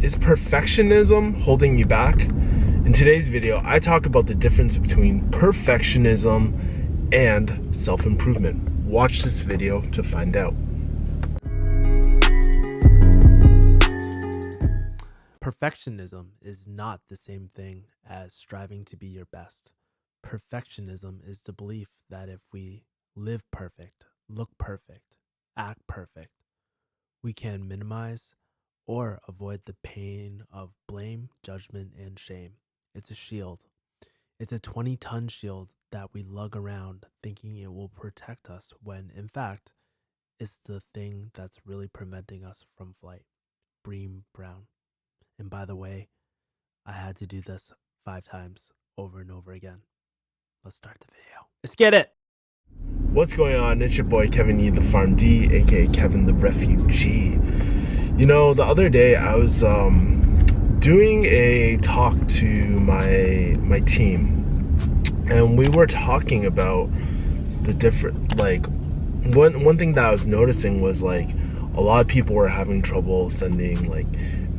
Is perfectionism holding you back? In today's video, I talk about the difference between perfectionism and self-improvement. Watch this video to find out. Perfectionism is not the same thing as striving to be your best. Perfectionism is the belief that if we live perfect, look perfect, act perfect, we can minimize or avoid the pain of blame, judgment, and shame. It's a shield. It's a 20-ton shield that we lug around thinking it will protect us when, in fact, it's the thing that's really preventing us from flight. Bream Brown. And by the way, I had to do this 5 times over and over again. Let's start the video. Let's get it! What's going on? It's your boy Kevin E, the Farm D, aka Kevin the Refugee. You know, the other day I was doing a talk to my team, and we were talking about the different, like, one thing that I was noticing was, like, a lot of people were having trouble sending, like,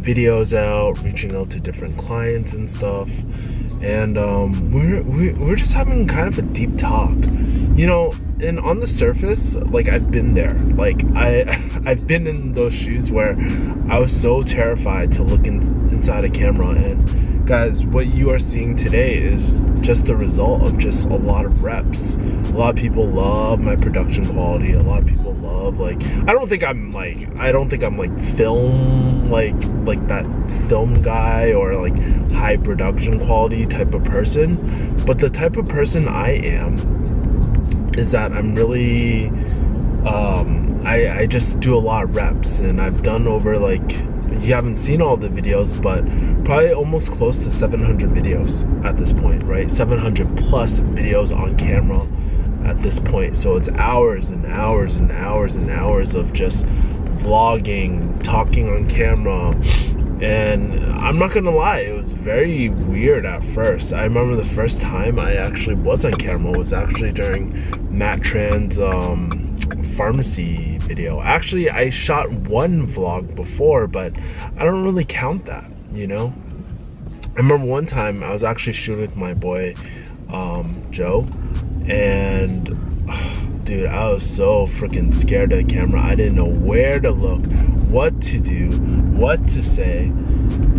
videos out, reaching out to different clients and stuff, and we're just having kind of a deep talk, you know. And on the surface, like, I've been there, like, I've been in those shoes where I was so terrified to look inside a camera. And guys, what you are seeing today is just the result of just a lot of reps. A lot of people love my production quality. A lot of people love, like, I don't think I'm like film, like that film guy, or like high production quality type of person, but the type of person I am is that I'm really I just do a lot of reps, and I've done over, like, you haven't seen all the videos, but probably almost close to 700 videos at this point, right? 700 plus videos on camera at this point. So it's hours and hours and hours and hours of just vlogging, talking on camera. And I'm not gonna lie, it was very weird at first. I remember the first time I actually was on camera was actually during Matt Tran's pharmacy video. Actually, I shot one vlog before, but I don't really count that, you know? I remember one time I was actually shooting with my boy, Joe, and dude, I was so freaking scared of the camera. I didn't know where to look, what to do, what to say.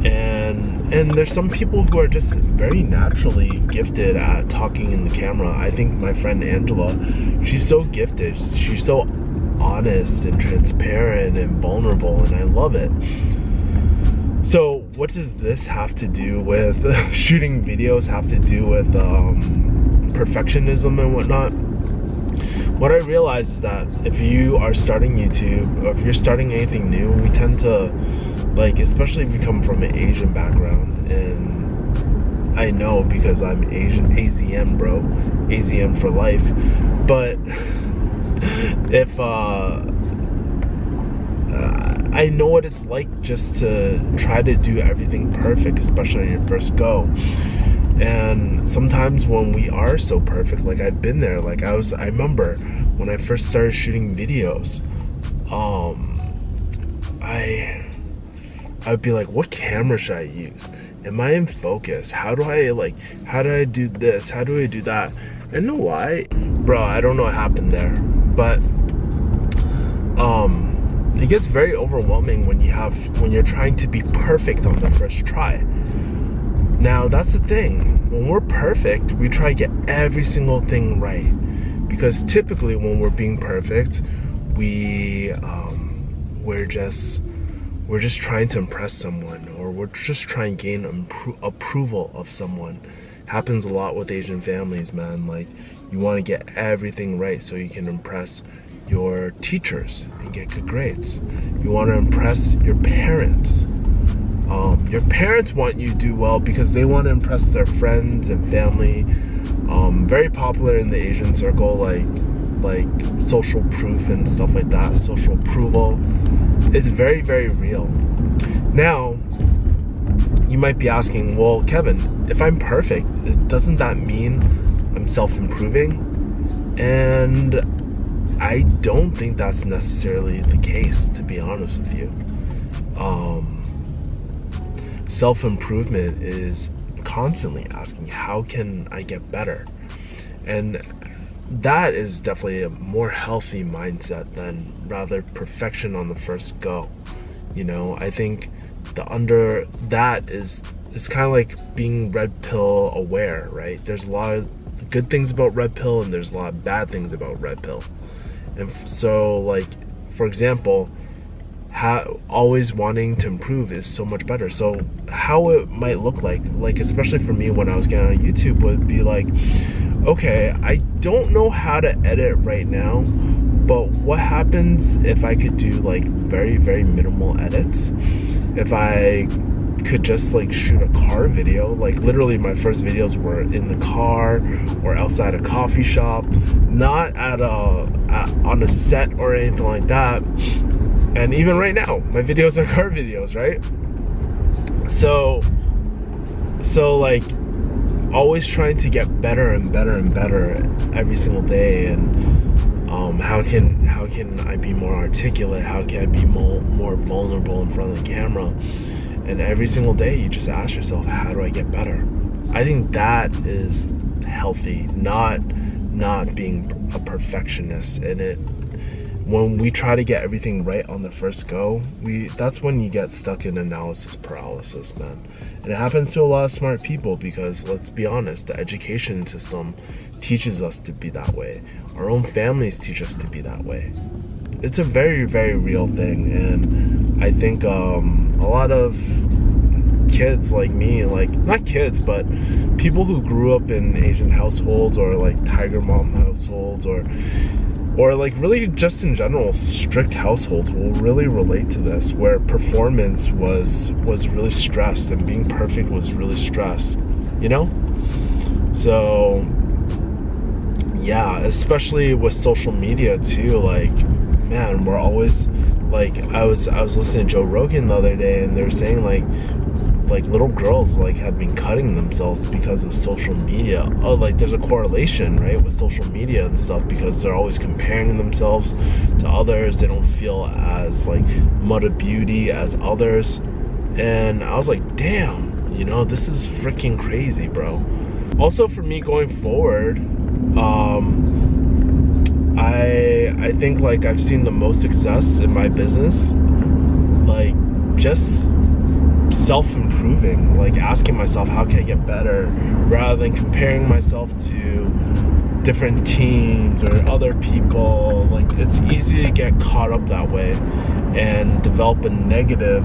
And there's some people who are just very naturally gifted at talking in the camera. I think my friend Angela, she's so gifted. She's so honest and transparent and vulnerable, and I love it. So what does this have to do with shooting videos, have to do with perfectionism and whatnot? What I realize is that if you are starting YouTube, or if you're starting anything new, we tend to, like, especially if you come from an Asian background, and I know because I'm Asian, AZM, bro, AZM for life. But if I know what it's like just to try to do everything perfect, especially on your first go. And sometimes when we are so perfect, like, I've been there, like, I remember when I first started shooting videos, I would be like, what camera should I use? Am I in focus? How do I do this? How do I do that? And you know why? Bro, I don't know what happened there, but it gets very overwhelming when you're trying to be perfect on the first try. Now, that's the thing. When we're perfect, we try to get every single thing right, because typically when we're being perfect, we're just trying to impress someone, or we're just trying to gain approval of someone. Happens a lot with Asian families, man. Like, you want to get everything right so you can impress your teachers and get good grades. You want to impress your parents. Your parents want you to do well because they want to impress their friends and family. Very popular in the Asian circle, like social proof and stuff like that. Social approval. It's very, very real. Now, you might be asking, well, Kevin, if I'm perfect, doesn't that mean I'm self-improving? And I don't think that's necessarily the case, to be honest with you. Self-improvement is constantly asking, how can I get better? And that is definitely a more healthy mindset than rather perfection on the first go. I think the under that is it's kind of like being red pill aware, right? There's a lot of good things about red pill and there's a lot of bad things about red pill. And so, like, for example, always wanting to improve is so much better. So how it might look like especially for me when I was getting on YouTube, would be like, okay, I don't know how to edit right now, but what happens if I could do like very, very minimal edits? If I could just like shoot a car video, like literally my first videos were in the car or outside a coffee shop, not on a set or anything like that. And even right now, my videos are car videos, right? So like, always trying to get better and better and better every single day. And how can I be more articulate? How can I be more vulnerable in front of the camera? And every single day, you just ask yourself, how do I get better? I think that is healthy, not being a perfectionist. And when we try to get everything right on the first go, that's when you get stuck in analysis paralysis, man. And it happens to a lot of smart people because, let's be honest, the education system teaches us to be that way. Our own families teach us to be that way. It's a very, very real thing. And I think a lot of kids like me, like, not kids, but people who grew up in Asian households or like tiger mom households or like really just in general strict households will really relate to this, where performance was really stressed and being perfect was really stressed, So yeah, especially with social media too, like, man, we're always like, I was listening to Joe Rogan the other day, and they're saying like little girls like have been cutting themselves because of social media. Oh, like there's a correlation, right, with social media and stuff, because they're always comparing themselves to others. They don't feel as like mud of beauty as others. And I was like, damn, this is freaking crazy, bro. Also, for me going forward, I think like I've seen the most success in my business, like just self-improving, like asking myself, how can I get better, rather than comparing myself to different teams or other people. Like, it's easy to get caught up that way and develop a negative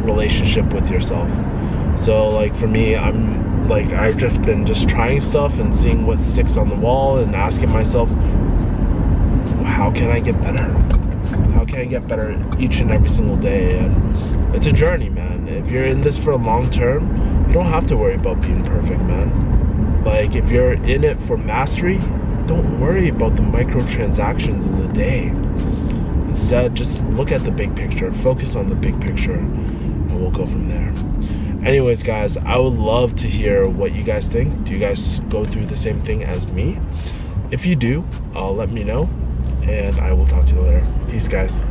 relationship with yourself. So like for me, I've just been trying stuff and seeing what sticks on the wall and asking myself, how can I get better? How can I get better each and every single day? And it's a journey, man. If you're in this for a long term, you don't have to worry about being perfect, man. Like, if you're in it for mastery, don't worry about the microtransactions in the day. Instead, just look at the big picture, focus on the big picture, and we'll go from there. Anyways, guys, I would love to hear what you guys think. Do you guys go through the same thing as me? If you do, let me know, and I will talk to you later. Peace, guys.